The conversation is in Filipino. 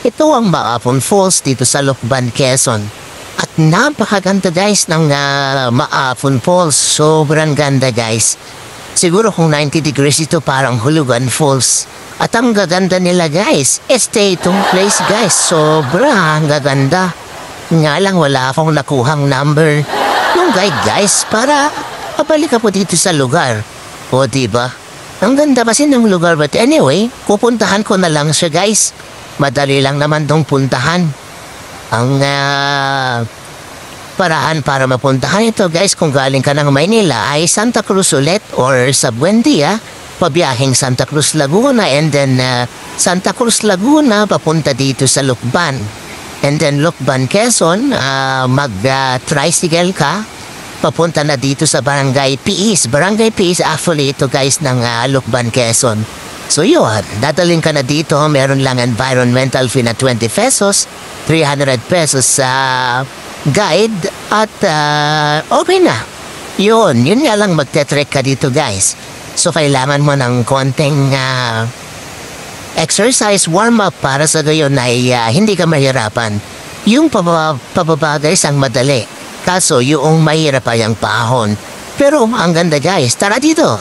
Ito ang Maapon Falls dito sa Lucban, Quezon. At napakaganda guys ng Maapon Falls. Sobrang ganda guys. Siguro kung 90 degrees ito parang Hulugan Falls. At ang gaganda nila guys. Stay itong place guys. Sobrang gaganda. Nga lang wala akong nakuhang number yung guide guys para mabalik po dito sa lugar. O diba? Ang ganda kasi ng lugar, but anyway, pupuntahan ko na lang siya guys. Madali lang naman tong puntahan. Ang paraan para mapuntahan ito guys kung galing ka ng Maynila ay Santa Cruz ulit or sa Buendia, pabiyahing Santa Cruz Laguna, and then Santa Cruz Laguna papunta dito sa Lucban. And then Lucban, Quezon, mag-tricycle ka, papunta na dito sa Barangay Piis. Barangay Piis actually ito guys ng Lucban, Quezon. So yun, dadaling ka na dito, meron lang environmental fee na 20 pesos, 300 pesos sa guide, at okay na. Yun nga lang magte-trek ka dito guys. So kailangan mo ng konting exercise warm-up para sa gayon ay hindi ka mahirapan. Yung pababa guys ang madali. Kaso yung mahirap ay ang pahon. Pero ang ganda guys, tara dito!